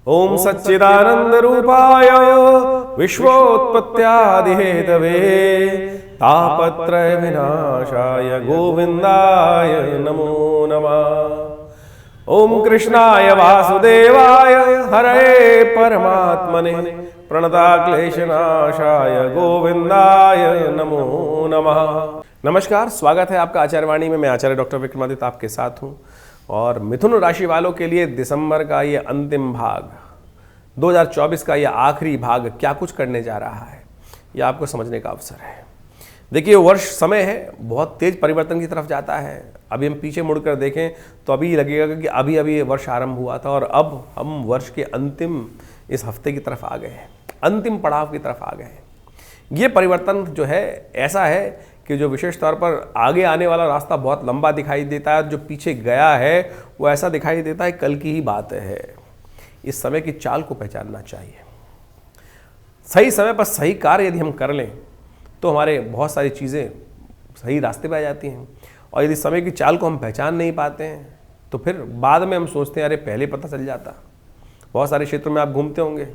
ओम सच्चिदानंद रूपाय विश्वोत्पत्त्यादि Hathaway तापत्रय विनाशाय गोविंदाय नमो नमः। ओम कृष्णाय वासुदेवाय हरे परमात्मने प्रणताक्लेशनाशाय गोविंदाय नमो नमः। नमस्कार, स्वागत है आपका आचार्यवाणी में। मैं आचार्य डॉक्टर विक्रमादित्य आपके साथ हूं और मिथुन राशि वालों के लिए दिसंबर का ये अंतिम भाग, 2024 का ये आखिरी भाग क्या कुछ करने जा रहा है, ये आपको समझने का अवसर है। देखिए, वर्ष समय है, बहुत तेज परिवर्तन की तरफ जाता है। अभी हम पीछे मुड़कर देखें तो अभी लगेगा कि अभी अभी ये वर्ष आरंभ हुआ था और अब हम वर्ष के अंतिम इस हफ्ते की तरफ आ गए हैं, अंतिम पड़ाव की तरफ आ गए हैं। ये परिवर्तन जो है ऐसा है कि जो विशेष तौर पर आगे आने वाला रास्ता बहुत लंबा दिखाई देता है, जो पीछे गया है वो ऐसा दिखाई देता है कल की ही बात है। इस समय की चाल को पहचानना चाहिए। सही समय पर सही कार्य यदि हम कर लें तो हमारे बहुत सारी चीज़ें सही रास्ते पर आ जाती हैं, और यदि समय की चाल को हम पहचान नहीं पाते हैं तो फिर बाद में हम सोचते हैं अरे पहले पता चल जाता। बहुत सारे क्षेत्रों में आप घूमते होंगे,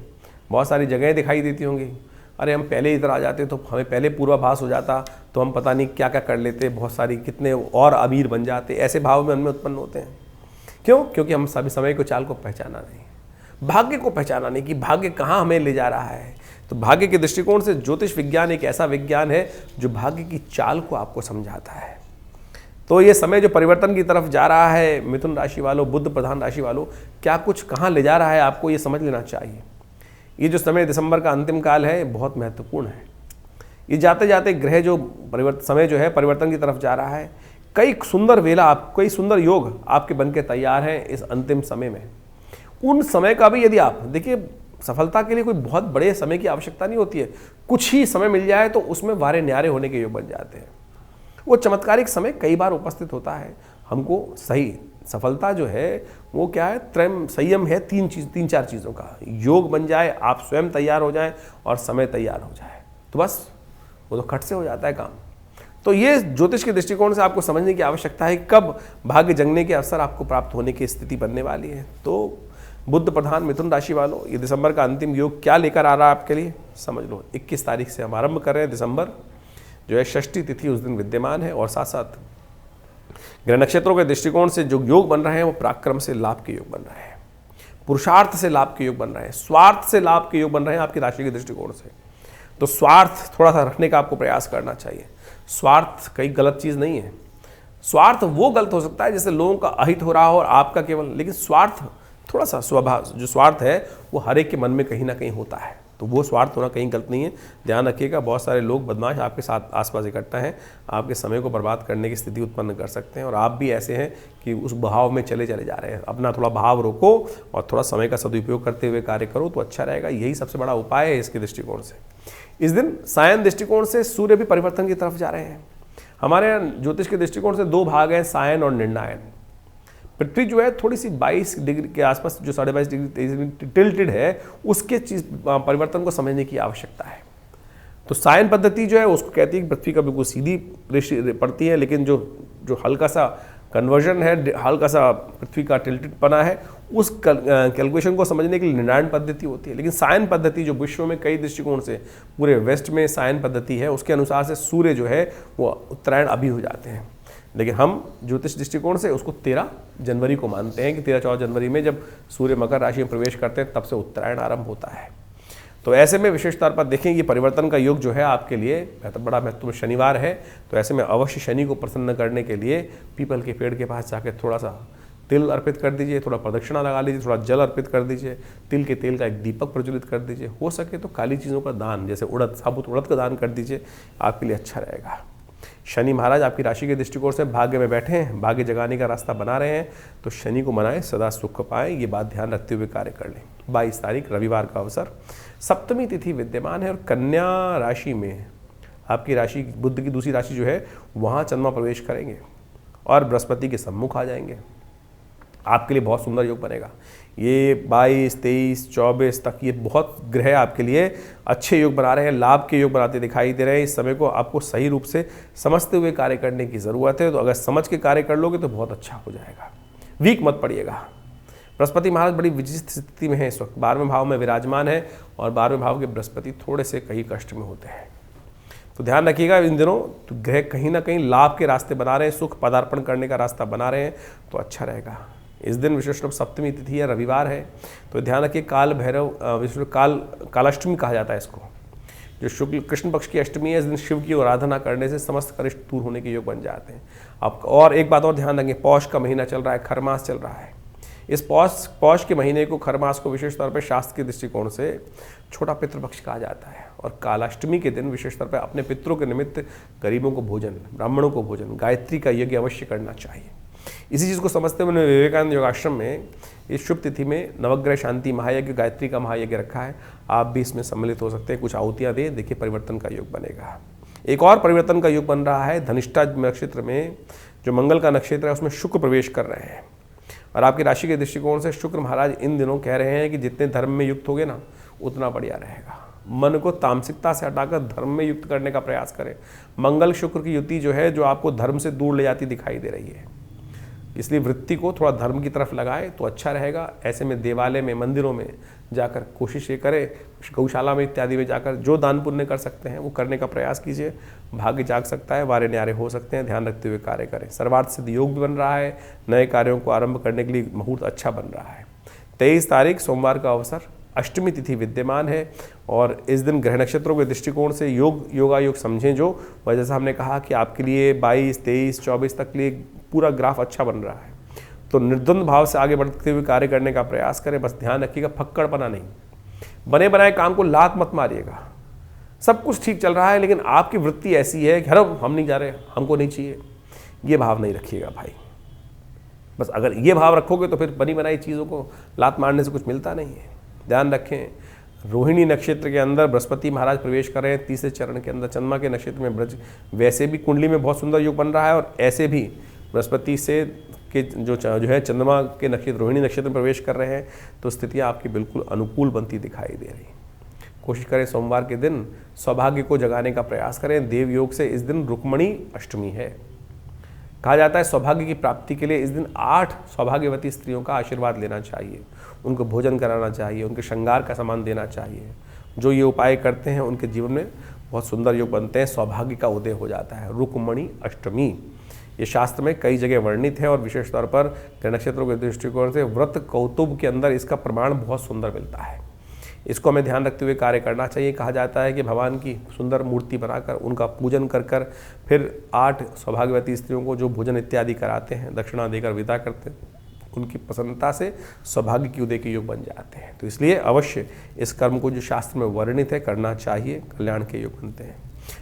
बहुत सारी जगहें दिखाई देती होंगी, अरे हम पहले इधर आ जाते तो हमें पहले पूर्वाभास हो जाता तो हम पता नहीं क्या क्या कर लेते, बहुत सारी कितने और अमीर बन जाते। ऐसे भाव में उनमें उत्पन्न होते हैं। क्यों? क्योंकि हम सभी समय को चाल को पहचाना नहीं, भाग्य को पहचाना नहीं कि भाग्य कहाँ हमें ले जा रहा है। तो भाग्य के दृष्टिकोण से ज्योतिष विज्ञान एक ऐसा विज्ञान है जो भाग्य की चाल को आपको समझाता है। तो ये समय जो परिवर्तन की तरफ जा रहा है, मिथुन राशि वालों, बुध प्रधान राशि वालों, क्या कुछ कहाँ ले जा रहा है आपको ये समझ लेना चाहिए। ये जो समय दिसंबर का अंतिम काल है बहुत महत्वपूर्ण है। ये जाते जाते ग्रह जो समय जो है परिवर्तन की तरफ जा रहा है, कई सुंदर वेला, कई सुंदर योग आपके बन के तैयार हैं इस अंतिम समय में। उन समय का भी यदि आप देखिए, सफलता के लिए कोई बहुत बड़े समय की आवश्यकता नहीं होती है। कुछ ही समय मिल जाए तो उसमें वारे न्यारे होने के योग बन जाते हैं। वो चमत्कारिक समय कई बार उपस्थित होता है। हमको सही सफलता जो है वो क्या है, त्रयम संयम है, तीन चार चीज़ों का योग बन जाए, आप स्वयं तैयार हो जाएं और समय तैयार हो जाए तो बस वो तो खट से हो जाता है काम। तो ये ज्योतिष के दृष्टिकोण से आपको समझने की आवश्यकता है कब भाग्य जगने के अवसर आपको प्राप्त होने की स्थिति बनने वाली है। तो बुध प्रधान मिथुन राशि वालों, ये दिसंबर का अंतिम योग क्या लेकर आ रहा है आपके लिए, समझ लो। 21 तारीख से हम आरंभ कर रहे हैं। दिसंबर जो है षष्ठी तिथि उस दिन विद्यमान है, और साथ साथ ग्रह नक्षत्रों के दृष्टिकोण से जो योग बन रहे हैं वो पराक्रम से लाभ के योग बन रहे हैं, पुरुषार्थ से लाभ के योग बन रहे हैं, स्वार्थ से लाभ के योग बन रहे हैं आपकी राशि के दृष्टिकोण से। तो स्वार्थ थोड़ा सा रखने का आपको प्रयास करना चाहिए। स्वार्थ कई गलत चीज़ नहीं है। स्वार्थ वो गलत हो सकता है जैसे लोगों का अहित हो रहा हो और आपका केवल, लेकिन स्वार्थ थोड़ा सा स्वभाव, जो स्वार्थ है वो हर एक के मन में कहीं ना कहीं होता है, तो वो स्वार्थ होना कहीं गलत नहीं है। ध्यान रखिएगा, बहुत सारे लोग बदमाश आपके साथ आसपास इकट्ठा हैं, आपके समय को बर्बाद करने की स्थिति उत्पन्न कर सकते हैं, और आप भी ऐसे हैं कि उस बहाव में चले जा रहे हैं। अपना थोड़ा भाव रोको और थोड़ा समय का सदुपयोग करते हुए कार्य करो तो अच्छा रहेगा। यही सबसे बड़ा उपाय है इसके दृष्टिकोण से। इस दिन सायन दृष्टिकोण से सूर्य भी परिवर्तन की तरफ जा रहे हैं। हमारे यहाँ ज्योतिष के दृष्टिकोण से दो भाग हैं, सायन और निर्णायन। पृथ्वी जो है थोड़ी सी 22 डिग्री के आसपास, जो 22.5 डिग्री टिल्टेड है, उसके चीज परिवर्तन को समझने की आवश्यकता है। तो सायन पद्धति जो है उसको कहती है कि पृथ्वी का बिल्कुल सीधी पड़ती है, लेकिन जो हल्का सा कन्वर्जन है, हल्का सा पृथ्वी का टिल्टेड पना है, उस कैलकुलेशन को समझने के लिए निर्णायन पद्धति होती है। लेकिन सायन पद्धति जो विश्व में कई दृष्टिकोण से, पूरे वेस्ट में सायन पद्धति है, उसके अनुसार से सूर्य जो है वो उत्तरायण अभी हो जाते हैं। लेकिन हम ज्योतिष दृष्टिकोण से उसको 13 जनवरी को मानते हैं कि 13-14 जनवरी में जब सूर्य मकर राशि में प्रवेश करते हैं तब से उत्तरायण आरंभ होता है। तो ऐसे में विशेष तौर पर देखें, ये परिवर्तन का योग जो है आपके लिए बड़ा महत्वपूर्ण शनिवार है। तो ऐसे में अवश्य शनि को प्रसन्न करने के लिए पीपल के पेड़ के पास जाकर थोड़ा सा तिल अर्पित कर दीजिए, थोड़ा प्रदक्षिणा लगा लीजिए, थोड़ा जल अर्पित कर दीजिए, तिल के तेल का एक दीपक प्रज्वलित कर दीजिए। हो सके तो काली चीज़ों का दान, जैसे उड़द, साबुत उड़द का दान कर दीजिए, आपके लिए अच्छा रहेगा। शनि महाराज आपकी राशि के दृष्टिकोण से भाग्य में बैठे हैं, भाग्य जगाने का रास्ता बना रहे हैं, तो शनि को मनाएं, सदा सुख पाएं, ये बात ध्यान रखते हुए कार्य कर लें। 22 तारीख रविवार का अवसर, सप्तमी तिथि विद्यमान है, और कन्या राशि में आपकी राशि, बुध की दूसरी राशि जो है वहाँ चंद्रमा प्रवेश करेंगे और बृहस्पति के सम्मुख आ जाएंगे। आपके लिए बहुत सुंदर योग बनेगा। ये 22, 23, 24 तक ये बहुत ग्रह आपके लिए अच्छे योग बना रहे हैं, लाभ के योग बनाते दिखाई दे रहे हैं। इस समय को आपको सही रूप से समझते हुए कार्य करने की ज़रूरत है। तो अगर समझ के कार्य कर लोगे तो बहुत अच्छा हो जाएगा। वीक मत पड़िएगा। बृहस्पति महाराज बड़ी विचित्र स्थिति में है इस वक्त, 12वें भाव में विराजमान है और 12वें भाव के बृहस्पति थोड़े से कहीं कष्ट में होते हैं। तो ध्यान रखिएगा इन दिनों तो ग्रह कहीं ना कहीं लाभ के रास्ते बना रहे हैं, सुख पदार्पण करने का रास्ता बना रहे हैं, तो अच्छा रहेगा। इस दिन विशेष रूप सप्तमी तिथि है, रविवार है, तो ध्यान रखिए काल भैरव विशेष कालाष्टमी कहा जाता है इसको, जो शुक्ल कृष्ण पक्ष की अष्टमी है। इस दिन शिव की आराधना करने से समस्त कष्ट दूर होने के योग बन जाते हैं। आप और एक बात और ध्यान रखें, पौष का महीना चल रहा है, खरमास चल रहा है। इस पौष के महीने को, खरमास को विशेष तौर पर शास्त्र के दृष्टिकोण से छोटा पितृपक्ष कहा जाता है और कालाष्टमी के दिन विशेष तौर पर अपने पितरों के निमित्त गरीबों को भोजन, ब्राह्मणों को भोजन, गायत्री का यज्ञ अवश्य करना चाहिए। इसी चीज़ को समझते हुए मैंने विवेकानंद योगाश्रम में इस शुभ तिथि में नवग्रह शांति महायज्ञ, गायत्री का महायज्ञ रखा है। आप भी इसमें सम्मिलित हो सकते हैं, कुछ आहुतियाँ दें, देखिए परिवर्तन का योग बनेगा। एक और परिवर्तन का योग बन रहा है, धनिष्ठा नक्षत्र में जो मंगल का नक्षत्र है उसमें शुक्र प्रवेश कर रहे हैं और आपकी राशि के दृष्टिकोण से शुक्र महाराज इन दिनों कह रहे हैं कि जितने धर्म में युक्त होगे ना उतना बढ़िया रहेगा। मन को तामसिकता से हटाकर धर्म में युक्त करने का प्रयास करें। मंगल शुक्र की युति जो है, जो आपको धर्म से दूर ले जाती दिखाई दे रही है, इसलिए वृत्ति को थोड़ा धर्म की तरफ लगाए तो अच्छा रहेगा। ऐसे में देवालय में, मंदिरों में जाकर कोशिश ये करें, गौशाला में इत्यादि में जाकर जो दान पुण्य कर सकते हैं वो करने का प्रयास कीजिए। भाग्य जाग सकता है, वारे न्यारे हो सकते हैं, ध्यान रखते हुए कार्य करें। सर्वार्थ सिद्ध योग भी बन रहा है, नए कार्यों को आरंभ करने के लिए मुहूर्त अच्छा बन रहा है। 23 तारीख सोमवार का अवसर, अष्टमी तिथि विद्यमान है और इस दिन ग्रह नक्षत्रों के दृष्टिकोण से योगायोग समझें, जो वजह से हमने कहा कि आपके लिए 22, 23, 24 तक लिए पूरा ग्राफ अच्छा बन रहा है। तो निर्द्वंद भाव से आगे बढ़ते हुए कार्य करने का प्रयास करें। बस ध्यान रखिएगा फक्कड़पना नहीं, बने बनाए काम को लात मत मारिएगा। सब कुछ ठीक चल रहा है लेकिन आपकी वृत्ति ऐसी है कि हम नहीं जा रहे, हमको नहीं चाहिए, ये भाव नहीं रखिएगा भाई। बस अगर ये भाव रखोगे तो फिर बनी बनाई चीज़ों को लात मारने से कुछ मिलता नहीं है। ध्यान रखें, रोहिणी नक्षत्र के अंदर बृहस्पति महाराज प्रवेश कर रहे हैं, तीसरे चरण के अंदर चंद्रमा के नक्षत्र में ब्रज। वैसे भी कुंडली में बहुत सुंदर योग बन रहा है और ऐसे भी बृहस्पति से के जो है चंद्रमा के नक्षत्र रोहिणी नक्षत्र में प्रवेश कर रहे हैं, तो स्थितियाँ आपकी बिल्कुल अनुकूल बनती दिखाई दे रही। कोशिश करें सोमवार के दिन सौभाग्य को जगाने का प्रयास करें। देव योग से इस दिन रुक्मणी अष्टमी है। कहा जाता है सौभाग्य की प्राप्ति के लिए इस दिन 8 सौभाग्यवती स्त्रियों का आशीर्वाद लेना चाहिए, उनको भोजन कराना चाहिए, उनके श्रृंगार का सामान देना चाहिए। जो ये उपाय करते हैं उनके जीवन में बहुत सुंदर योग बनते हैं, सौभाग्य का उदय हो जाता है। रुक्मणी अष्टमी ये शास्त्र में कई जगह वर्णित है और विशेष तौर पर ग्रह नक्षत्रों के दृष्टिकोण से व्रत कौतुब के अंदर इसका प्रमाण बहुत सुंदर मिलता है। इसको हमें ध्यान रखते हुए कार्य करना चाहिए। कहा जाता है कि भगवान की सुंदर मूर्ति बनाकर उनका पूजन कर कर फिर 8 सौभाग्यवती स्त्रियों को जो भोजन इत्यादि कराते हैं, दक्षिणा देकर विदा करते हैं, उनकी प्रसन्नता से सौभाग्य की उदय के योग बन जाते हैं। तो इसलिए अवश्य इस कर्म को जो शास्त्र में वर्णित है करना चाहिए, कल्याण के योग बनते हैं।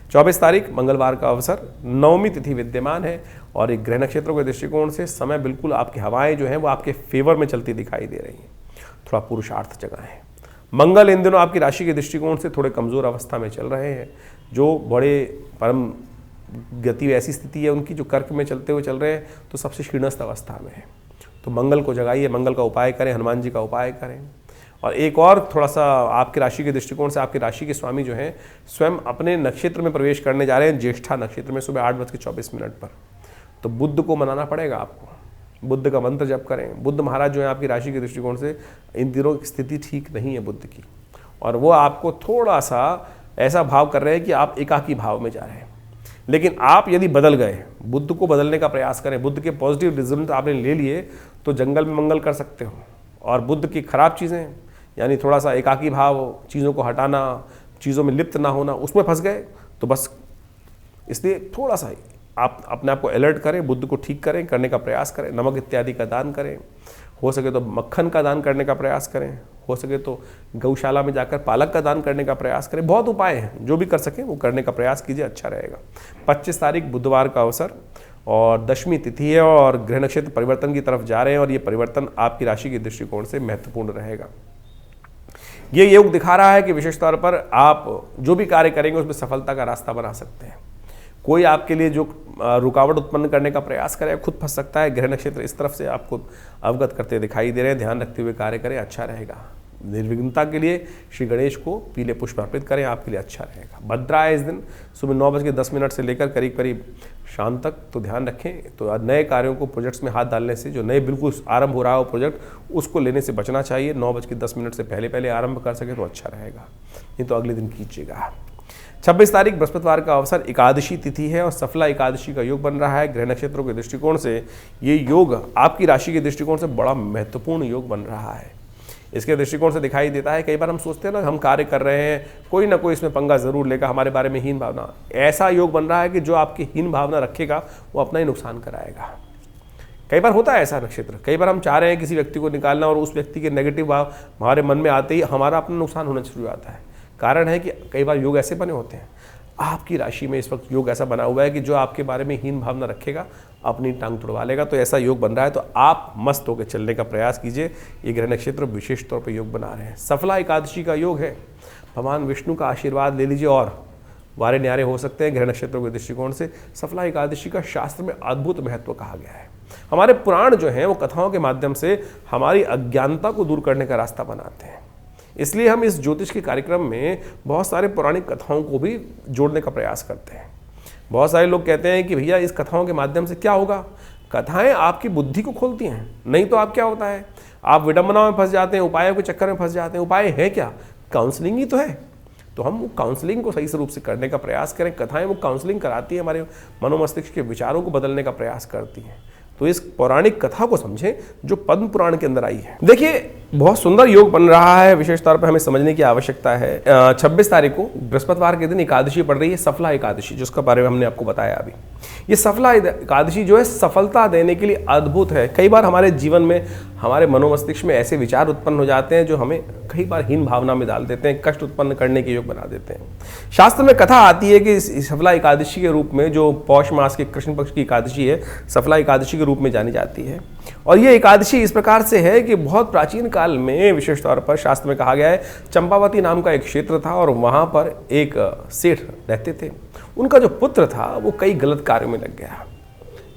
24 तारीख मंगलवार का अवसर, नवमी तिथि विद्यमान है और एक ग्रह नक्षत्रों के दृष्टिकोण से समय बिल्कुल आपकी हवाएं जो हैं वो आपके फेवर में चलती दिखाई दे रही हैं। थोड़ा पुरुषार्थ जगाएं। मंगल इन दिनों आपकी राशि के दृष्टिकोण से थोड़े कमज़ोर अवस्था में चल रहे हैं। जो बड़े परम गति ऐसी स्थिति है उनकी जो कर्क में चलते हुए चल रहे हैं, तो सबसे क्षीणस्थ अवस्था में है। तो मंगल को जगाइए, मंगल का उपाय करें, हनुमान जी का उपाय करें। और एक और थोड़ा सा आपकी राशि के दृष्टिकोण से आपकी राशि के स्वामी जो हैं स्वयं अपने नक्षत्र में प्रवेश करने जा रहे हैं, ज्येष्ठा नक्षत्र में, सुबह 8:24 पर। तो बुद्ध को मनाना पड़ेगा आपको, बुद्ध का मंत्र जप करें। बुद्ध महाराज जो है आपकी राशि के दृष्टिकोण से इन दिनों की स्थिति ठीक नहीं है बुद्ध की, और वो आपको थोड़ा सा ऐसा भाव कर रहे हैं कि आप एकाकी भाव में जा रहे हैं। लेकिन आप यदि बदल गए, बुद्ध को बदलने का प्रयास करें, बुद्ध के पॉजिटिव रिजल्ट आपने ले लिए तो जंगल में मंगल कर सकते हो। और बुद्ध की खराब चीज़ें यानी थोड़ा सा एकाकी भाव, चीज़ों को हटाना, चीज़ों में लिप्त ना होना, उसमें फंस गए तो बस। इसलिए थोड़ा सा आप अपने आप को अलर्ट करें, बुद्ध को ठीक करें, करने का प्रयास करें। नमक इत्यादि का दान करें, हो सके तो मक्खन का दान करने का प्रयास करें, हो सके तो गौशाला में जाकर पालक का दान करने का प्रयास करें। बहुत उपाय हैं, जो भी कर सकें वो करने का प्रयास कीजिए, अच्छा रहेगा। 25 तारीख बुधवार का अवसर और दशमी तिथि है और ग्रह नक्षत्र परिवर्तन की तरफ जा रहे हैं और ये परिवर्तन आपकी राशि के दृष्टिकोण से महत्वपूर्ण रहेगा। ये योग दिखा रहा है कि विशेष तौर पर आप जो भी कार्य करेंगे उसमें सफलता का रास्ता बना सकते हैं। कोई आपके लिए जो रुकावट उत्पन्न करने का प्रयास करे खुद फंस सकता है। ग्रह नक्षत्र इस तरफ से आपको अवगत करते दिखाई दे रहे हैं, ध्यान रखते हुए कार्य करें, अच्छा रहेगा। निर्विघ्नता के लिए श्री गणेश को पीले पुष्प अर्पित करें, आपके लिए अच्छा रहेगा। भद्रा है इस दिन, सुबह 9:10 से लेकर करीब शाम तक तो ध्यान रखें। तो नए कार्यों को, प्रोजेक्ट्स में हाथ डालने से, जो नए बिल्कुल आरंभ हो रहा हो प्रोजेक्ट, उसको लेने से बचना चाहिए। 9:10 से पहले आरंभ कर सके तो अच्छा रहेगा, नहीं तो अगले दिन कीजिएगा। 26 तारीख बृहस्पतिवार का अवसर, एकादशी तिथि है और सफला एकादशी का योग बन रहा है। ग्रह नक्षत्रों के दृष्टिकोण से ये योग आपकी राशि के दृष्टिकोण से बड़ा महत्वपूर्ण योग बन रहा है। इसके दृष्टिकोण से दिखाई देता है, कई बार हम सोचते हैं ना, हम कार्य कर रहे हैं, कोई ना कोई इसमें पंगा जरूर लेगा, हमारे बारे में हीन भावना। ऐसा योग बन रहा है कि जो आपकी हीन भावना रखेगा वो अपना ही नुकसान कराएगा। कई बार होता है ऐसा नक्षत्र, कई बार हम चाह रहे हैं किसी व्यक्ति को निकालना और उस व्यक्ति के नेगेटिव भाव हमारे मन में आते ही हमारा अपना नुकसान होना शुरू होता है। कारण है कि कई बार योग ऐसे बने होते हैं। आपकी राशि में इस वक्त योग ऐसा बना हुआ है कि जो आपके बारे में हीन भावना रखेगा अपनी टांग तुड़वा लेगा। तो ऐसा योग बन रहा है, तो आप मस्त होकर चलने का प्रयास कीजिए। ये ग्रह नक्षत्र विशेष तौर पर योग बना रहे हैं। सफला एकादशी का योग है, भगवान विष्णु का आशीर्वाद ले लीजिए और वारे न्यारे हो सकते हैं। ग्रह नक्षत्रों के दृष्टिकोण से सफला एकादशी का शास्त्र में अद्भुत महत्व कहा गया है। हमारे पुराण जो हैं वो कथाओं के माध्यम से हमारी अज्ञानता को दूर करने का रास्ता बनाते हैं। इसलिए हम इस ज्योतिष के कार्यक्रम में बहुत सारे पौराणिक कथाओं को भी जोड़ने का प्रयास करते हैं। बहुत सारे लोग कहते हैं कि भैया इस कथाओं के माध्यम से क्या होगा? कथाएं आपकी बुद्धि को खोलती हैं, नहीं तो आप क्या होता है, आप विडंबनाओं में फंस जाते हैं, उपायों के चक्कर में फंस जाते हैं। उपाय है क्या? काउंसलिंग ही तो है। तो हम काउंसलिंग को सही रूप से करने का प्रयास करें। कथाएं वो काउंसलिंग कराती है, हमारे मनोमस्तिष्क के विचारों को बदलने का प्रयास करती हैं। तो इस पौराणिक कथा को समझें जो पद्म पुराण के अंदर आई है। देखिए, बहुत सुंदर योग बन रहा है, विशेष तौर पर हमें समझने की आवश्यकता है। 26 तारीख को बृहस्पतिवार के दिन एकादशी पड़ रही है, सफला एकादशी, जिसका बारे में हमने आपको बताया अभी। ये सफला एकादशी जो है सफलता देने के लिए अद्भुत है। कई बार हमारे जीवन में, हमारे मनोमस्तिष्क में ऐसे विचार उत्पन्न हो जाते हैं जो हमें कई बार हीन भावना में डाल देते हैं, कष्ट उत्पन्न करने के योग बना देते हैं। शास्त्र में कथा आती है कि सफला एकादशी के रूप में, जो पौष मास के कृष्ण पक्ष की एकादशी है, सफला एकादशी के रूप में जानी जाती है। और ये एकादशी इस प्रकार से है कि बहुत प्राचीन काल में विशेष तौर पर शास्त्र में कहा गया है, चंपावती नाम का एक क्षेत्र था और वहाँ पर एक सेठ रहते थे। उनका जो पुत्र था वो कई गलत कार्यों में लग गया।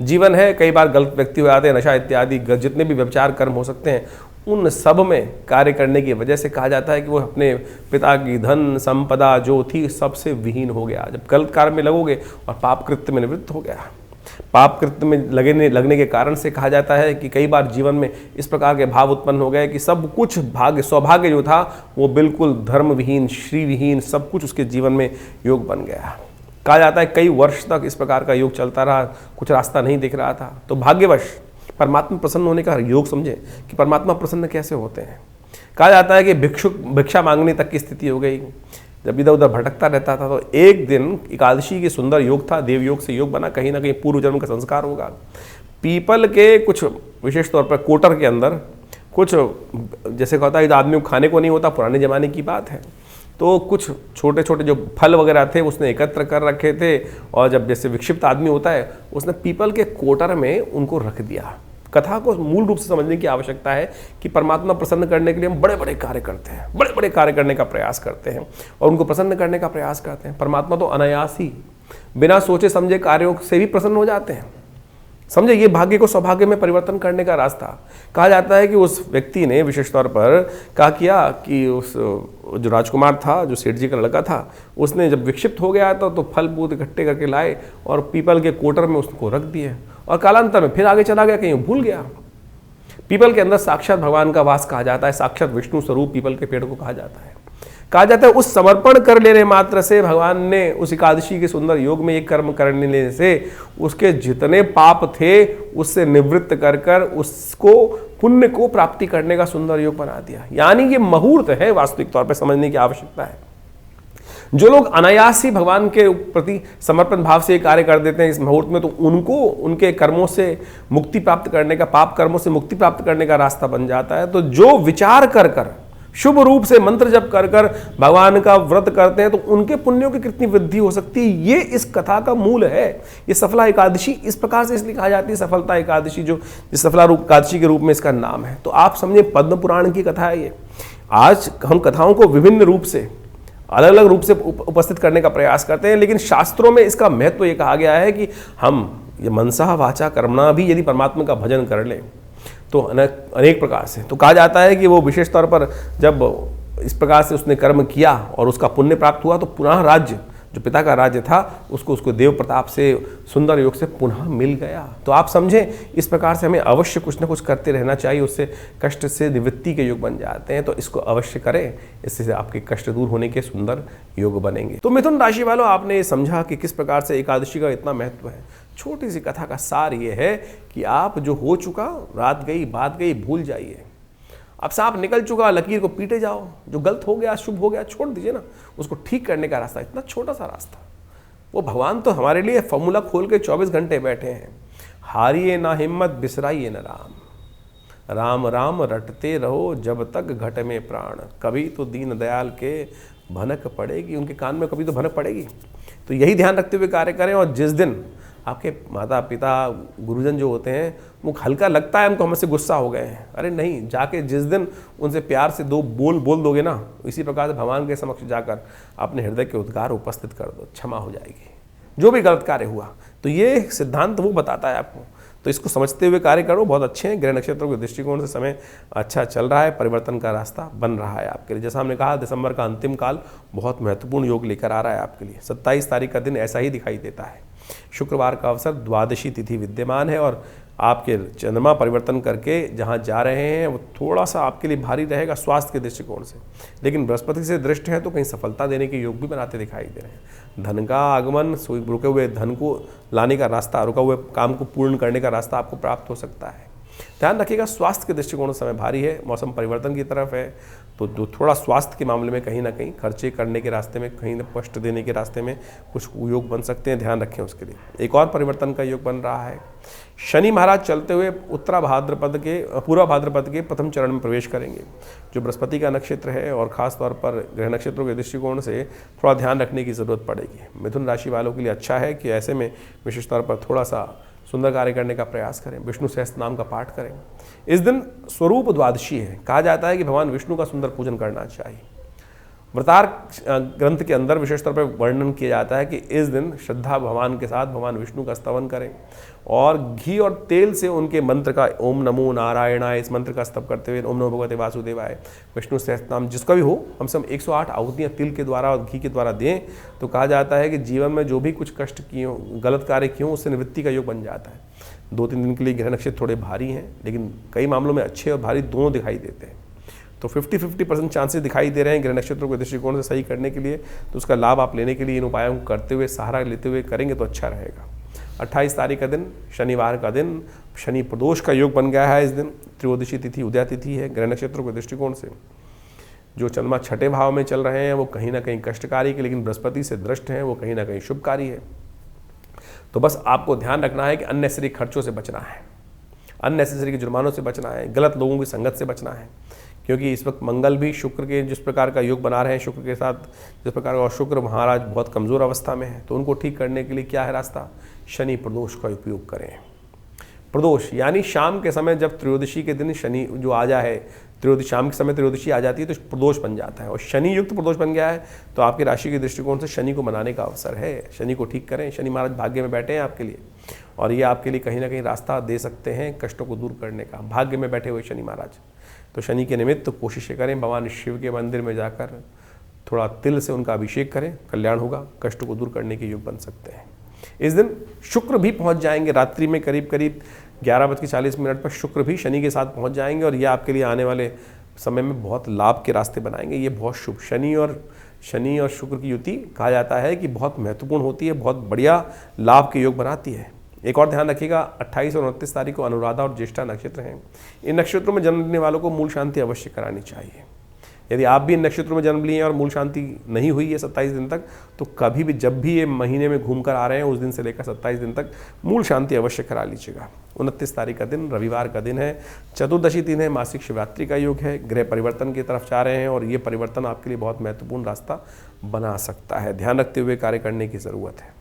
जीवन है, कई बार गलत व्यक्ति हो जाते हैं, नशा इत्यादि जितने भी व्यभिचार कर्म हो सकते हैं उन सब में कार्य करने की वजह से कहा जाता है कि वो अपने पिता की धन संपदा जो थी सबसे विहीन हो गया। जब गलत कार्य में लगोगे और पाप कृत्य में निवृत्त हो गया। पाप कृत्य में लगने के कारण से कहा जाता है कि कई बार जीवन में इस प्रकार के भाव उत्पन्न हो गए कि सब कुछ भाग्य, सौभाग्य जो था वो बिल्कुल धर्मविहीन, श्रीविहीन, सब कुछ उसके जीवन में योग बन गया। कहा जाता है कई वर्ष तक इस प्रकार का योग चलता रहा, कुछ रास्ता नहीं दिख रहा था। तो भाग्यवश परमात्मा प्रसन्न होने का योग समझे कि परमात्मा प्रसन्न कैसे होते हैं। कहा जाता है कि भिक्षा मांगने तक की स्थिति हो गई, जब इधर उधर भटकता रहता था। तो एक दिन एकादशी की सुंदर योग था, देव योग से योग बना, कहीं ना कहीं पूर्व जन्म का संस्कार होगा। पीपल के कुछ विशेष तौर पर कोटर के अंदर कुछ, जैसे कहता है आदमी को खाने को नहीं होता, पुराने जमाने की बात है, तो कुछ छोटे छोटे जो फल वगैरह थे उसने एकत्र कर रखे थे। और जब जैसे विक्षिप्त आदमी होता है, उसने पीपल के कोटर में उनको रख दिया। कथा को मूल रूप से समझने की आवश्यकता है कि परमात्मा प्रसन्न करने के लिए हम बड़े बड़े कार्य करते हैं, बड़े बड़े कार्य करने का प्रयास करते हैं और उनको प्रसन्न करने का प्रयास करते हैं। परमात्मा तो अनायास ही बिना सोचे समझे कार्यों से भी प्रसन्न हो जाते हैं। समझे, ये भाग्य को सौभाग्य में परिवर्तन करने का रास्ता। कहा जाता है कि उस व्यक्ति ने विशेष तौर पर क्या किया कि उस जो राजकुमार था, जो सेठ जी का लड़का था, उसने जब विक्षिप्त हो गया तो फल फूल इकट्ठे करके लाए और पीपल के कोटर में उसको रख दिए और कालांतर में फिर आगे चला गया, कहीं भूल गया। पीपल के अंदर साक्षात भगवान का वास कहा जाता है, साक्षात विष्णु स्वरूप पीपल के पेड़ को कहा जाता है। कहा जाता है उस समर्पण कर लेने मात्र से भगवान ने उस एकादशी के सुंदर योग में एक कर्म करने से उसके जितने पाप थे उससे निवृत्त कर उसको पुण्य को प्राप्ति करने का सुंदर योग बना दिया। यानी ये मुहूर्त है, वास्तविक तौर पर समझने की आवश्यकता है। जो लोग अनायास ही भगवान के प्रति समर्पण भाव से कार्य कर देते हैं इस मुहूर्त में, तो उनको उनके कर्मों से मुक्ति प्राप्त करने का, पाप कर्मों से मुक्ति प्राप्त करने का रास्ता बन जाता है। तो जो विचार कर शुभ रूप से मंत्र जप कर भगवान का व्रत करते हैं तो उनके पुण्यों की कितनी वृद्धि हो सकती है, ये इस कथा का मूल है। ये सफला एकादशी इस प्रकार से इसलिए कहा जाती है सफलता एकादशी, जो सफला एकादशी के रूप में इसका नाम है। तो आप समझे पद्म पुराण की कथा है ये। आज हम कथाओं को विभिन्न रूप से, अलग अलग रूप से उपस्थित करने का प्रयास करते हैं, लेकिन शास्त्रों में इसका महत्व ये कहा गया है कि हम ये मनसा वाचा कर्मणा भी यदि परमात्मा का भजन कर लें तो अनेक प्रकार से, तो कहा जाता है कि वो विशेष तौर पर जब इस प्रकार से उसने कर्म किया और उसका पुण्य प्राप्त हुआ तो पुनः राज्य जो पिता का राज्य था उसको देव प्रताप से, सुंदर योग से पुनः मिल गया। तो आप समझें, इस प्रकार से हमें अवश्य कुछ ना कुछ करते रहना चाहिए, उससे कष्ट से निवृत्ति के योग बन जाते हैं। तो इसको अवश्य करें, इससे आपके कष्ट दूर होने के सुंदर योग बनेंगे। तो मिथुन राशि वालों, आपने ये समझा कि किस प्रकार से एकादशी का इतना महत्व है। छोटी सी कथा का सार ये है कि आप जो हो चुका, रात गई बात गई, भूल जाइए। अब सांप निकल चुका, लकीर को पीटे जाओ। जो गलत हो गया, शुभ हो गया, छोड़ दीजिए ना। उसको ठीक करने का रास्ता, इतना छोटा सा रास्ता, वो भगवान तो हमारे लिए फॉर्मूला खोल के 24 घंटे बैठे हैं। हारिए ना हिम्मत, बिसराइए ना राम, राम राम रटते रहो जब तक घट में प्राण। कभी तो दीन दयाल के भनक पड़ेगी, उनके कान में कभी तो भनक पड़ेगी। तो यही ध्यान रखते हुए कार्य करें। और जिस दिन आपके माता पिता गुरुजन जो होते हैं, वो हल्का लगता है हमको हमसे गुस्सा हो गए हैं, अरे नहीं, जाके जिस दिन उनसे प्यार से 2 बोल दोगे ना, इसी प्रकार से भगवान के समक्ष जाकर अपने हृदय के उद्गार उपस्थित कर दो, क्षमा हो जाएगी जो भी गलत कार्य हुआ। तो ये सिद्धांत वो बताता है आपको। तो इसको समझते हुए कार्य करो। बहुत अच्छे हैं, ग्रह नक्षत्रों के दृष्टिकोण से समय अच्छा चल रहा है, परिवर्तन का रास्ता बन रहा है आपके लिए। जैसा हमने कहा, दिसंबर का अंतिम काल बहुत महत्वपूर्ण योग लेकर आ रहा है आपके लिए। 27 तारीख का दिन ऐसा ही दिखाई देता है। शुक्रवार का अवसर, द्वादशी तिथि विद्यमान है और आपके चंद्रमा परिवर्तन करके जहाँ जा रहे हैं वो थोड़ा सा आपके लिए भारी रहेगा स्वास्थ्य के दृष्टिकोण से, लेकिन बृहस्पति से दृष्ट है तो कहीं सफलता देने के योग भी बनाते दिखाई दे रहे हैं। धन का आगमन, रुके हुए धन को लाने का रास्ता, रुका हुए काम को पूर्ण करने का रास्ता आपको प्राप्त हो सकता है। ध्यान रखिएगा, स्वास्थ्य के दृष्टिकोण से समय भारी है, मौसम परिवर्तन की तरफ है, तो जो थोड़ा स्वास्थ्य के मामले में कहीं ना कहीं खर्चे करने के रास्ते में, कहीं ना कष्ट देने के रास्ते में कुछ योग बन सकते हैं, ध्यान रखें उसके लिए। एक और परिवर्तन का योग बन रहा है। शनि महाराज चलते हुए पूर्वा भाद्रपद के प्रथम चरण में प्रवेश करेंगे, जो बृहस्पति का नक्षत्र है, और खास तौर पर ग्रह नक्षत्रों के दृष्टिकोण से थोड़ा ध्यान रखने की जरूरत पड़ेगी। मिथुन राशि वालों के लिए अच्छा है कि ऐसे में विशेष तौर पर थोड़ा सा सुंदर कार्य करने का प्रयास करें, विष्णु सहस्त्र नाम का पाठ करें। इस दिन स्वरूप द्वादशी है, कहा जाता है कि भगवान विष्णु का सुंदर पूजन करना चाहिए। वृतार ग्रंथ के अंदर विशेष तौर पर वर्णन किया जाता है कि इस दिन श्रद्धा भगवान के साथ भगवान विष्णु का स्तवन करें और घी और तेल से उनके मंत्र का, ओम नमो नारायणाय, इस मंत्र का स्तव करते हुए ओम नमो भगवते वासुदेवाय, विष्णु सहस्त्रनाम, जिसका भी हो, हम सब 108 आहुतियाँ तिल के द्वारा और घी के द्वारा दें तो कहा जाता है कि जीवन में जो भी कुछ कष्ट किए हों, गलत कार्य किए हों, उससे निवृत्ति का योग बन जाता है। 2-3 दिन के लिए ग्रह नक्षत्र थोड़े भारी हैं, लेकिन कई मामलों में अच्छे और भारी दोनों दिखाई देते हैं। तो 50-50% चांसेस दिखाई दे रहे हैं ग्रह नक्षत्रों के दृष्टिकोण से सही करने के लिए। तो उसका लाभ आप लेने के लिए इन उपायों को करते हुए, सहारा लेते हुए करेंगे तो अच्छा रहेगा। 28 तारीख का दिन, शनिवार का दिन, शनि प्रदोष का योग बन गया है। इस दिन त्रयोदशी तिथि, उदया तिथि है। ग्रह नक्षत्रों के दृष्टिकोण से जो चंद्रमा छठे भाव में चल रहे हैं वो कहीं ना कहीं कष्टकारी के, लेकिन बृहस्पति से दृष्ट हैं, वो कहीं ना कहीं शुभकारी है। तो बस आपको ध्यान रखना है कि अननेसेसरी खर्चों से बचना है, अननेसेसरी के जुर्मानों से बचना है, गलत लोगों की संगत से बचना है, क्योंकि इस वक्त मंगल भी शुक्र के जिस प्रकार का योग बना रहे हैं, शुक्र के साथ जिस प्रकार का, और शुक्र महाराज बहुत कमज़ोर अवस्था में है, तो उनको ठीक करने के लिए क्या है रास्ता? शनि प्रदोष का उपयोग करें। प्रदोष यानी शाम के समय, जब त्रयोदशी के दिन शनि जो आ जाए, त्रयोदशी शाम के समय त्रयोदशी आ जाती है तो प्रदोष बन जाता है, और शनि युक्त प्रदोष बन गया है तो आपकी राशि के दृष्टिकोण से शनि को मनाने का अवसर है। शनि को ठीक करें। शनि महाराज भाग्य में बैठे हैं आपके लिए, और ये आपके लिए कहीं ना कहीं रास्ता दे सकते हैं कष्टों को दूर करने का। भाग्य में बैठे हुए शनि महाराज, तो शनि के निमित्त तो कोशिशें करें, भगवान शिव के मंदिर में जाकर थोड़ा तिल से उनका अभिषेक करें, कल्याण होगा, कष्ट को दूर करने के योग बन सकते हैं। इस दिन शुक्र भी पहुंच जाएंगे रात्रि में, करीब 11:40 पर शुक्र भी शनि के साथ पहुंच जाएंगे, और ये आपके लिए आने वाले समय में बहुत लाभ के रास्ते बनाएंगे। ये बहुत शुभ, शनि और शुक्र की युति कहा जाता है कि बहुत महत्वपूर्ण होती है, बहुत बढ़िया लाभ के योग बनाती है। एक और ध्यान रखिएगा, 28 और 29 तारीख को अनुराधा और ज्येष्ठा नक्षत्र हैं। इन नक्षत्रों में जन्म लेने वालों को मूल शांति अवश्य करानी चाहिए। यदि आप भी इन नक्षत्रों में जन्म लिए हैं और मूल शांति नहीं हुई है 27 दिन तक, तो कभी भी जब भी ये महीने में घूम कर आ रहे हैं उस दिन से लेकर 27 दिन तक मूल शांति अवश्य करा लीजिएगा। 29 तारीख का दिन रविवार का दिन है, चतुर्दशी दिन है, मासिक शिवरात्रि का योग है, ग्रह परिवर्तन की तरफ जा रहे हैं, और ये परिवर्तन आपके लिए बहुत महत्वपूर्ण रास्ता बना सकता है। ध्यान रखते हुए कार्य करने की ज़रूरत है।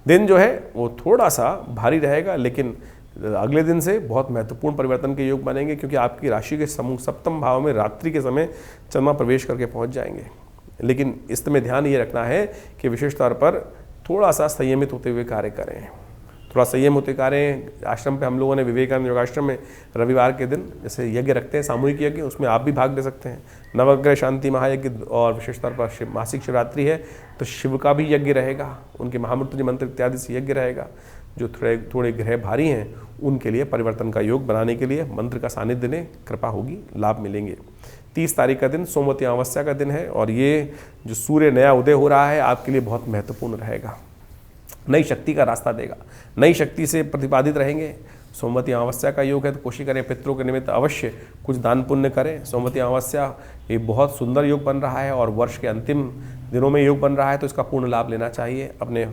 दिन जो है वो थोड़ा सा भारी रहेगा, लेकिन अगले दिन से बहुत महत्वपूर्ण परिवर्तन के योग बनेंगे, क्योंकि आपकी राशि के सप्तम भाव में रात्रि के समय चंद्रमा प्रवेश करके पहुंच जाएंगे। लेकिन इसमें ध्यान ये रखना है कि विशेष तौर पर थोड़ा सा संयमित होते हुए कार्य करें, थोड़ा संयम होते करें। आश्रम पे हम लोगों ने विवेकानंद योगाश्रम में रविवार के दिन जैसे यज्ञ रखते हैं, सामूहिक यज्ञ, उसमें आप भी भाग ले सकते हैं। नवग्रह शांति महायज्ञ और विशेष तौर पर मासिक शिवरात्रि है तो शिव का भी यज्ञ रहेगा, उनके महामृत्युंजय मंत्र इत्यादि से यज्ञ रहेगा। जो थोड़े ग्रह भारी हैं उनके लिए परिवर्तन का योग बनाने के लिए मंत्र का सानिध्य लें, कृपा होगी, लाभ मिलेंगे। 30 तारीख का दिन सोमवती अमावस्या का दिन है और ये जो सूर्य नया उदय हो रहा है आपके लिए बहुत महत्वपूर्ण रहेगा, नई शक्ति का रास्ता देगा, नई शक्ति से प्रतिपादित रहेंगे। सोमवती अमावस्या का योग है तो कोशिश करें पितरों के निमित्त अवश्य कुछ दान पुण्य करें। सोमवती अमावस्या ये बहुत सुंदर योग बन रहा है और वर्ष के अंतिम दिनों में योग बन रहा है तो इसका पूर्ण लाभ लेना चाहिए। अपने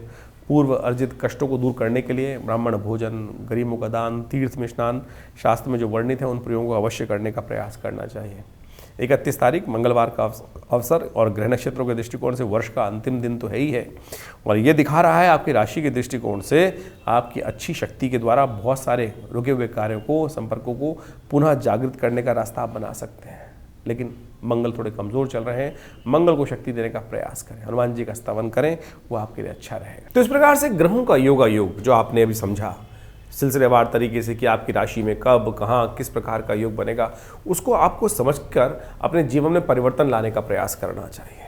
पूर्व अर्जित कष्टों को दूर करने के लिए ब्राह्मण भोजन, गरीबों का दान, तीर्थ में स्नान, शास्त्र में जो वर्णित है उन प्रयोगों को अवश्य करने का प्रयास करना चाहिए। 31 तारीख मंगलवार का अवसर और ग्रह नक्षत्रों के दृष्टिकोण से वर्ष का अंतिम दिन तो है ही है और ये दिखा रहा है आपकी राशि के दृष्टिकोण से आपकी अच्छी शक्ति के द्वारा बहुत सारे रुके हुए कार्यों को, संपर्कों को पुनः जागृत करने का रास्ता आप बना सकते हैं। लेकिन मंगल थोड़े कमज़ोर चल रहे हैं, मंगल को शक्ति देने का प्रयास करें, हनुमान जी का स्तवन करें, वो आपके लिए अच्छा रहेगा। तो इस प्रकार से ग्रहों का योगा योग जो आपने अभी समझा सिलसिलेवार तरीके से कि आपकी राशि में कब, कहाँ, किस प्रकार का योग बनेगा, उसको आपको समझकर अपने जीवन में परिवर्तन लाने का प्रयास करना चाहिए।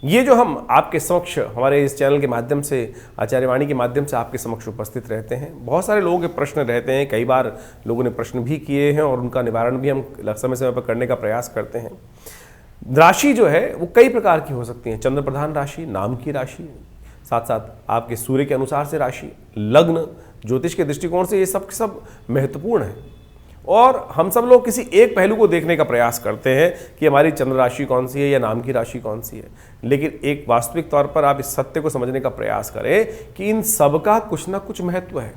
ये जो हम आपके समक्ष हमारे इस चैनल के माध्यम से, आचार्यवाणी के माध्यम से आपके समक्ष उपस्थित रहते हैं, बहुत सारे लोगों के प्रश्न रहते हैं, कई बार लोगों ने प्रश्न भी किए हैं और उनका निवारण भी हम समय समय पर करने का प्रयास करते हैं। राशि जो है वो कई प्रकार की हो सकती है, चंद्र प्रधान राशि, नाम की राशि, साथ साथ आपके सूर्य के अनुसार से राशि, लग्न, ज्योतिष के दृष्टिकोण से ये सब महत्वपूर्ण है और हम सब लोग किसी एक पहलू को देखने का प्रयास करते हैं कि हमारी चंद्र राशि कौन सी है या नाम की राशि कौन सी है। लेकिन एक वास्तविक तौर पर आप इस सत्य को समझने का प्रयास करें कि इन सब का कुछ ना कुछ महत्व है।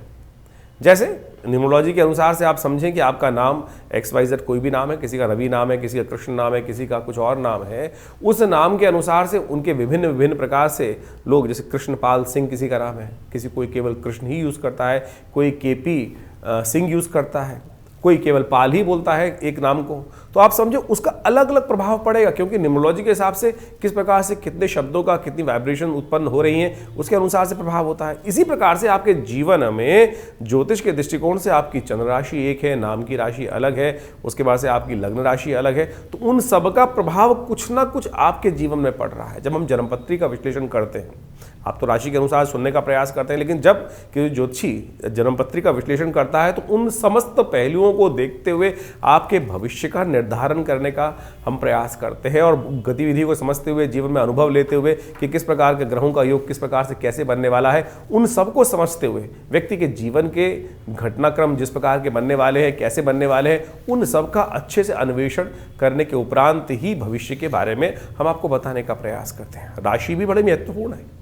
जैसे न्यूमरोलॉजी के अनुसार से आप समझें कि आपका नाम XYZ कोई भी नाम है, किसी का रवि नाम है, किसी का कृष्ण नाम है, किसी का कुछ और नाम है, उस नाम के अनुसार से उनके विभिन्न प्रकार से लोग, जैसे कृष्णपाल सिंह किसी का नाम है, किसी कोई केवल कृष्ण ही यूज़ करता है, कोई KP सिंह यूज़ करता है, कोई केवल पाल ही बोलता है एक नाम को, तो आप समझो उसका अलग अलग प्रभाव पड़ेगा क्योंकि न्यूमरोलॉजी के हिसाब से किस प्रकार से कितने शब्दों का कितनी वाइब्रेशन उत्पन्न हो रही हैं उसके अनुसार से प्रभाव होता है। इसी प्रकार से आपके जीवन में ज्योतिष के दृष्टिकोण से आपकी चंद्र राशि एक है, नाम की राशि अलग है, उसके बाद से आपकी लग्न राशि अलग है, तो उन सब का प्रभाव कुछ ना कुछ आपके जीवन में पड़ रहा है। जब हम जन्मपत्री का विश्लेषण करते हैं, आप तो राशि के अनुसार सुनने का प्रयास करते हैं, लेकिन जब कि ज्योतिषी जन्मपत्री का विश्लेषण करता है तो उन समस्त पहलुओं को देखते हुए आपके भविष्य का निर्धारण करने का हम प्रयास करते हैं और गतिविधि को समझते हुए, जीवन में अनुभव लेते हुए कि किस प्रकार के ग्रहों का योग किस प्रकार से कैसे बनने वाला है, उन सबको समझते हुए व्यक्ति के जीवन के घटनाक्रम जिस प्रकार के बनने वाले हैं, कैसे बनने वाले हैं, उन सब का अच्छे से अन्वेषण करने के उपरांत ही भविष्य के बारे में हम आपको बताने का प्रयास करते हैं। राशि भी बड़ी महत्वपूर्ण है।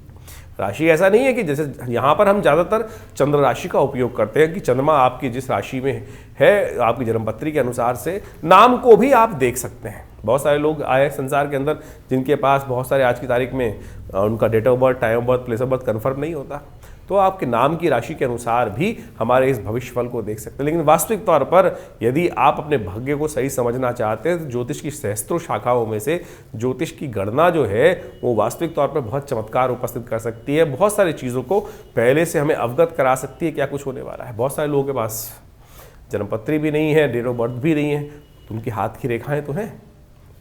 राशि ऐसा नहीं है कि जैसे यहाँ पर हम ज़्यादातर चंद्र राशि का उपयोग करते हैं कि चंद्रमा आपकी जिस राशि में है, आपकी जन्मपत्री के अनुसार से नाम को भी आप देख सकते हैं। बहुत सारे लोग आए संसार के अंदर जिनके पास बहुत सारे आज की तारीख में उनका date of birth, time of birth, place of birth confirm नहीं होता, तो आपके नाम की राशि के अनुसार भी हमारे इस भविष्यफल को देख सकते हैं। लेकिन वास्तविक तौर पर यदि आप अपने भाग्य को सही समझना चाहते हैं तो ज्योतिष की सहस्त्रों शाखाओं में से ज्योतिष की गणना जो है वो वास्तविक तौर पर बहुत चमत्कार उपस्थित कर सकती है, बहुत सारी चीज़ों को पहले से हमें अवगत करा सकती है क्या कुछ होने वाला है। बहुत सारे लोगों के पास जन्मपत्री भी नहीं है, डेट ऑफ बर्थ भी नहीं है, तो उनकी हाथ की रेखाएँ तो हैं,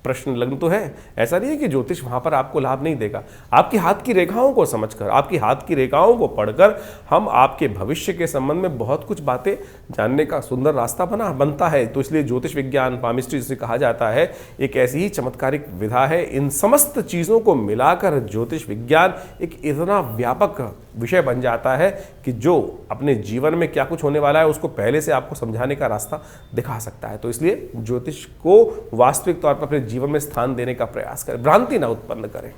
प्रश्न लग्न तो है। ऐसा नहीं है कि ज्योतिष वहाँ पर आपको लाभ नहीं देगा। आपकी हाथ की रेखाओं को समझकर, आपकी हाथ की रेखाओं को पढ़कर हम आपके भविष्य के संबंध में बहुत कुछ बातें जानने का सुंदर रास्ता बनता है। तो इसलिए ज्योतिष विज्ञान, पामिस्ट्री जिसे कहा जाता है, एक ऐसी ही चमत्कारिक विधा है। इन समस्त चीज़ों को मिलाकर ज्योतिष विज्ञान एक इतना व्यापक विषय बन जाता है कि जो अपने जीवन में क्या कुछ होने वाला है उसको पहले से आपको समझाने का रास्ता दिखा सकता है। तो इसलिए ज्योतिष को वास्तविक तौर पर अपने जीवन में स्थान देने का प्रयास करें, भ्रांति ना उत्पन्न करें।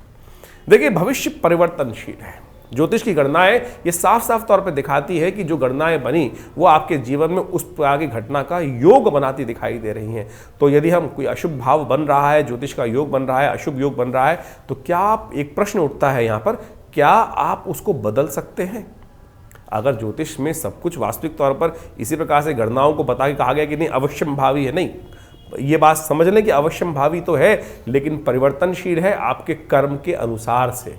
देखिए, भविष्य परिवर्तनशील है। ज्योतिष की गणनाएं ये साफ साफ तौर पर दिखाती है कि जो गणनाएं बनी वो आपके जीवन में उस प्रकार की घटना का योग बनाती दिखाई दे रही हैं। तो यदि हम कोई अशुभ भाव बन रहा है, ज्योतिष का योग बन रहा है, अशुभ योग बन रहा है, तो क्या आप, एक प्रश्न उठता है यहाँ पर, क्या आप उसको बदल सकते हैं? अगर ज्योतिष में सब कुछ वास्तविक तौर पर इसी प्रकार से गणनाओं को बता के कहा गया कि नहीं अवश्यम भावी है, नहीं, ये बात समझ लें कि अवश्यम भावी तो है लेकिन परिवर्तनशील है आपके कर्म के अनुसार से।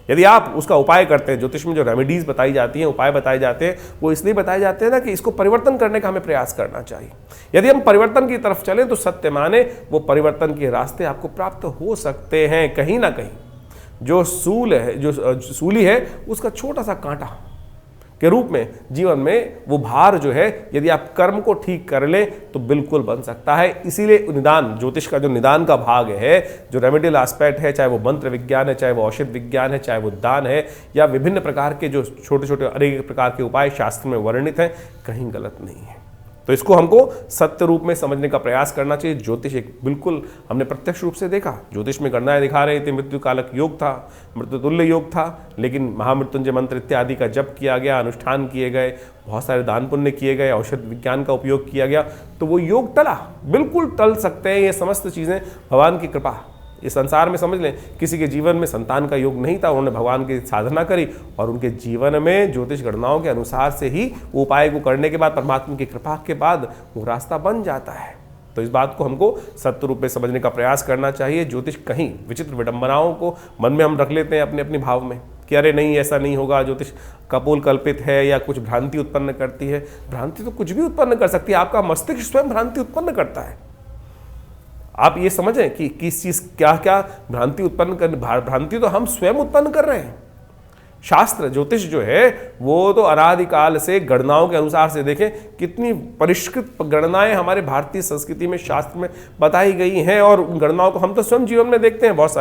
यदि आप उसका उपाय करते हैं, ज्योतिष में जो रेमेडीज बताई जाती हैं, उपाय बताए जाते हैं, वो इसलिए बताए जाते हैं ना कि इसको परिवर्तन करने का हमें प्रयास करना चाहिए। यदि हम परिवर्तन की तरफ चलें तो सत्य माने वो परिवर्तन के रास्ते आपको प्राप्त हो सकते हैं। कहीं ना कहीं जो सूली है उसका छोटा सा कांटा के रूप में जीवन में वो भार जो है, यदि आप कर्म को ठीक कर ले तो बिल्कुल बन सकता है। इसीलिए निदान, ज्योतिष का जो निदान का भाग है, जो रेमेडियल एस्पेक्ट है, चाहे वो मंत्र विज्ञान है, चाहे वो औषध विज्ञान है, चाहे वो दान है, या विभिन्न प्रकार के जो छोटे छोटे अनेक प्रकार के उपाय शास्त्र में वर्णित हैं, कहीं गलत नहीं है। तो इसको हमको सत्य रूप में समझने का प्रयास करना चाहिए। ज्योतिष एक बिल्कुल हमने प्रत्यक्ष रूप से देखा, ज्योतिष में गणनाएं दिखा रहे थे, मृत्यु कालक योग था, मृत्यु तुल्य योग था, लेकिन महामृत्युंजय मंत्र इत्यादि का जप किया गया, अनुष्ठान किए गए, बहुत सारे दान पुण्य किए गए, औषध विज्ञान का उपयोग किया गया, तो वो योग टला। बिल्कुल टल सकते हैं ये समस्त चीज़ें, भगवान की कृपा। इस संसार में समझ लें, किसी के जीवन में संतान का योग नहीं था, उन्होंने भगवान की साधना करी और उनके जीवन में ज्योतिष गणनाओं के अनुसार से ही उपाय को करने के बाद, परमात्मा की कृपा के बाद वो रास्ता बन जाता है। तो इस बात को हमको सत्य रूप में समझने का प्रयास करना चाहिए। ज्योतिष कहीं विचित्र विडंबनाओं को मन में हम रख लेते हैं अपने अपने भाव में कि अरे नहीं, ऐसा नहीं होगा, ज्योतिष कपोल कल्पित है या कुछ भ्रांति उत्पन्न करती है। भ्रांति तो कुछ भी उत्पन्न कर सकती है, आपका मस्तिष्क स्वयं भ्रांति उत्पन्न करता है। आप ये समझें कि किस चीज़ क्या क्या भ्रांति उत्पन्न कर, भ्रांति तो हम स्वयं उत्पन्न कर रहे हैं। शास्त्र ज्योतिष जो है वो तो अनादिकाल से गणनाओं के अनुसार से देखें कितनी परिष्कृत गणनाएं हमारे भारतीय संस्कृति में, शास्त्र में बताई गई हैं, और उन गणनाओं को हम तो स्वयं जीवन में देखते हैं। बहुत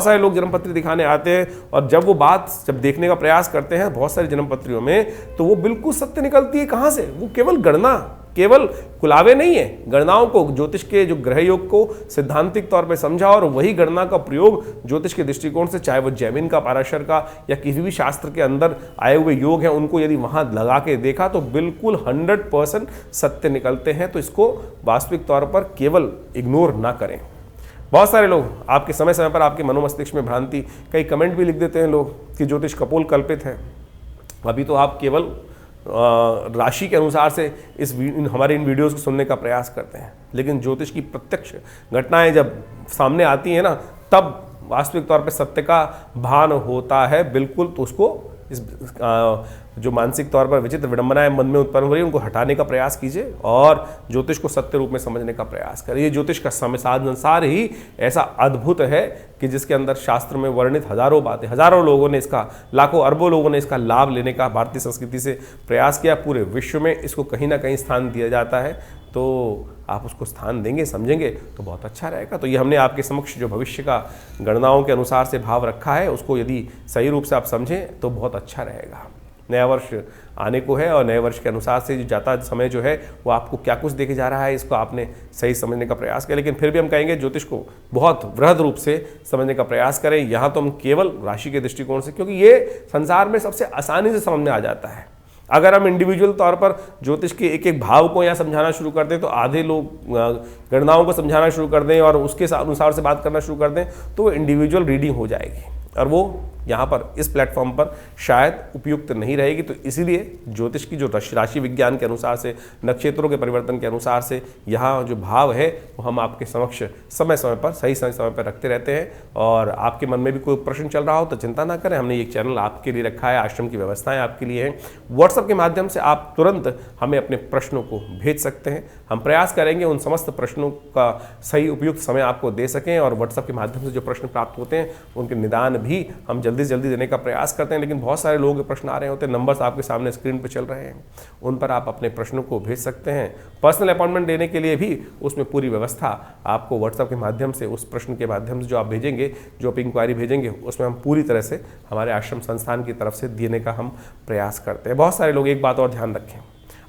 सारे लोग जन्मपत्री दिखाने आते हैं और जब वो बात देखने का प्रयास करते हैं बहुत सारी जन्मपत्रियों में, तो वो बिल्कुल सत्य निकलती है। कहाँ से? वो केवल गणना, केवल कुलावे नहीं है। गणनाओं को, ज्योतिष के जो ग्रह योग को सिद्धांतिक तौर पे समझा और वही गणना का प्रयोग ज्योतिष के दृष्टिकोण से, चाहे वो जैमिन का, पाराशर का या किसी भी शास्त्र के अंदर आए हुए योग हैं, उनको यदि वहां लगा के देखा तो बिल्कुल 100% सत्य निकलते हैं। तो इसको वास्तविक तौर पर केवल इग्नोर ना करें। बहुत सारे लोग आपके समय समय पर आपके मनोमस्तिष्क में भ्रांति, कई कमेंट भी लिख देते हैं लोग कि ज्योतिष कपोल कल्पित है। अभी तो आप केवल राशि के अनुसार से हमारे इन वीडियोस को सुनने का प्रयास करते हैं, लेकिन ज्योतिष की प्रत्यक्ष घटनाएं जब सामने आती हैं ना, तब वास्तविक तौर पे सत्य का भान होता है बिल्कुल। तो उसको इस जो मानसिक तौर पर विचित्र विडंबनाएं मन में उत्पन्न हो रही है, उनको हटाने का प्रयास कीजिए और ज्योतिष को सत्य रूप में समझने का प्रयास करिए। ज्योतिष का संसार ही ऐसा अद्भुत है कि जिसके अंदर शास्त्र में वर्णित हजारों बातें, हजारों लोगों ने इसका, लाखों अरबों लोगों ने इसका लाभ लेने का भारतीय संस्कृति से प्रयास किया। पूरे विश्व में इसको कहीं ना कहीं स्थान दिया जाता है, तो आप उसको स्थान देंगे, समझेंगे तो बहुत अच्छा रहेगा। तो ये हमने आपके समक्ष जो भविष्य का गणनाओं के अनुसार से भाव रखा है, उसको यदि सही रूप से आप समझें तो बहुत अच्छा रहेगा। नया वर्ष आने को है और नए वर्ष के अनुसार से जो जाता समय जो है वो आपको क्या कुछ देखे जा रहा है, इसको आपने सही समझने का प्रयास किया। लेकिन फिर भी हम कहेंगे ज्योतिष को बहुत वृहद रूप से समझने का प्रयास करें। यहाँ तो हम केवल राशि के दृष्टिकोण से, क्योंकि ये संसार में सबसे आसानी से समझ में आ जाता है। अगर हम इंडिविजुअल तौर पर ज्योतिष के एक एक भाव को यहाँ समझाना शुरू कर दें, तो आधे लोग गणनाओं को समझाना शुरू कर दें और उसके अनुसार से बात करना शुरू कर दें, तो वो इंडिविजुअल रीडिंग हो जाएगी और वो यहाँ पर इस प्लेटफॉर्म पर शायद उपयुक्त नहीं रहेगी। तो इसीलिए ज्योतिष की जो राशि विज्ञान के अनुसार से, नक्षत्रों के परिवर्तन के अनुसार से यहाँ जो भाव है वो हम आपके समक्ष समय समय पर, सही समय पर रखते रहते हैं। और आपके मन में भी कोई प्रश्न चल रहा हो तो चिंता ना करें, हमने एक चैनल आपके लिए रखा है, आश्रम की व्यवस्थाएं आपके लिए हैं। व्हाट्सएप के माध्यम से आप तुरंत हमें अपने प्रश्नों को भेज सकते हैं। हम प्रयास करेंगे उन समस्त प्रश्नों का सही उपयुक्त समय आपको दे सकें, और व्हाट्सएप के माध्यम से जो प्रश्न प्राप्त होते हैं उनके निदान भी हम जल्दी से जल्दी देने का प्रयास करते हैं। लेकिन बहुत सारे लोगों के प्रश्न आ रहे होते हैं, नंबर्स आपके सामने स्क्रीन पर चल रहे हैं, उन पर आप अपने प्रश्नों को भेज सकते हैं। पर्सनल अपॉइंटमेंट देने के लिए भी उसमें पूरी व्यवस्था आपको व्हाट्सएप के माध्यम से, उस प्रश्न के माध्यम से जो आप भेजेंगे, जो आप इंक्वायरी भेजेंगे, उसमें हम पूरी तरह से हमारे आश्रम संस्थान की तरफ से देने का हम प्रयास करते हैं। बहुत सारे लोग, एक बात और ध्यान रखें,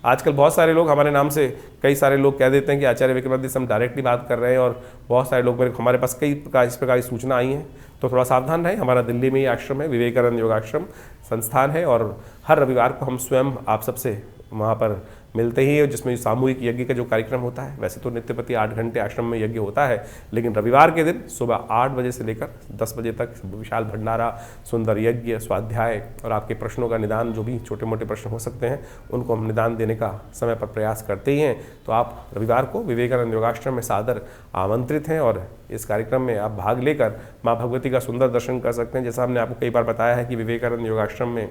आजकल बहुत सारे लोग हमारे नाम से, कई सारे लोग कह देते हैं कि आचार्य विक्रमादित्य से हम डायरेक्टली बात कर रहे हैं, और बहुत सारे लोग हमारे पास कई प्रकार इस प्रकार की सूचना आई हैं। तो थोड़ा सावधान रहें। हमारा दिल्ली में ही आश्रम है, विवेकानंद योगाश्रम संस्थान है, और हर रविवार को हम स्वयं आप सबसे वहाँ पर मिलते ही है, जिसमें सामूहिक यज्ञ का जो कार्यक्रम होता है, वैसे तो नित्य प्रति 8 घंटे आश्रम में यज्ञ होता है, लेकिन रविवार के दिन सुबह 8 बजे से लेकर 10 बजे तक विशाल भंडारा, सुंदर यज्ञ, स्वाध्याय और आपके प्रश्नों का निदान, जो भी छोटे मोटे प्रश्न हो सकते हैं उनको हम निदान देने का समय पर प्रयास करते ही हैं। तो आप रविवार को विवेकानंद योगाश्रम में सादर आमंत्रित हैं, और इस कार्यक्रम में आप भाग लेकर माँ भगवती का सुंदर दर्शन कर सकते हैं। जैसा हमने आपको कई बार बताया है कि विवेकानंद योगाश्रम में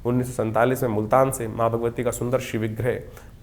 1947 में मुल्तान से माँ भगवती का सुंदर शिव विग्रह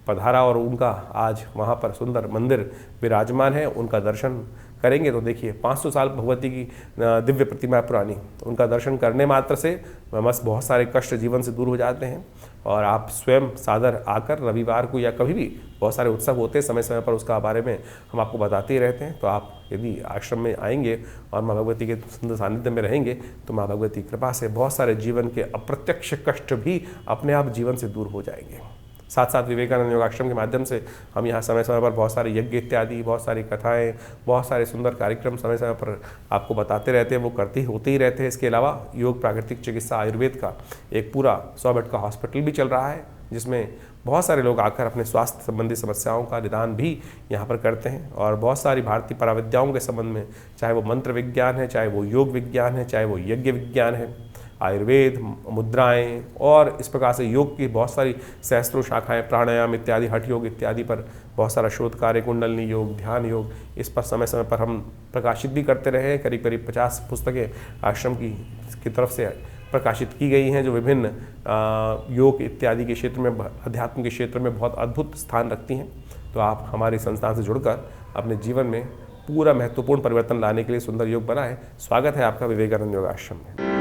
पधारा और उनका आज वहाँ पर सुंदर मंदिर विराजमान है। उनका दर्शन करेंगे तो देखिए 500 साल भगवती की दिव्य प्रतिमा पुरानी, उनका दर्शन करने मात्र से बस बहुत सारे कष्ट जीवन से दूर हो जाते हैं। और आप स्वयं सादर आकर रविवार को या कभी भी बहुत सारे उत्सव होते हैं, समय समय पर उसका बारे में हम आपको बताते ही रहते हैं। तो आप यदि आश्रम में आएंगे और माँ भगवती के सुंदर सानिध्य में रहेंगे तो माँ भगवती की कृपा से बहुत सारे जीवन के अप्रत्यक्ष कष्ट भी अपने आप जीवन से दूर हो जाएंगे। साथ साथ विवेकानंद योगाश्रम के माध्यम से हम यहाँ समय समय पर बहुत सारे यज्ञ इत्यादि, बहुत सारी कथाएं, बहुत सारे सुंदर कार्यक्रम समय समय पर आपको बताते रहते हैं, वो होते ही रहते हैं। इसके अलावा योग, प्राकृतिक चिकित्सा, आयुर्वेद का एक पूरा 100 बेड का हॉस्पिटल भी चल रहा है, जिसमें बहुत सारे लोग आकर अपने स्वास्थ्य संबंधी समस्याओं का निदान भी यहाँ पर करते हैं। और बहुत सारी भारतीय पराविद्याओं के संबंध में, चाहे वो मंत्र विज्ञान है, चाहे वो योग विज्ञान है, चाहे वो यज्ञ विज्ञान है, आयुर्वेद, मुद्राएं और इस प्रकार से योग की बहुत सारी सहस्त्रों शाखाएं, प्राणायाम इत्यादि, हठ योग इत्यादि पर बहुत सारा शोध कार्य, कुंडलनी योग, ध्यान योग, इस पर समय समय पर हम प्रकाशित भी करते रहे। करीब करीब 50 पुस्तकें आश्रम की तरफ से प्रकाशित की गई हैं, जो विभिन्न योग इत्यादि के क्षेत्र में, अध्यात्म के क्षेत्र में बहुत अद्भुत स्थान रखती हैं। तो आप हमारी संस्थान से जुड़कर अपने जीवन में पूरा महत्वपूर्ण परिवर्तन लाने के लिए सुंदर योग बनाएं। स्वागत है आपका विवेकानंद योग आश्रम में।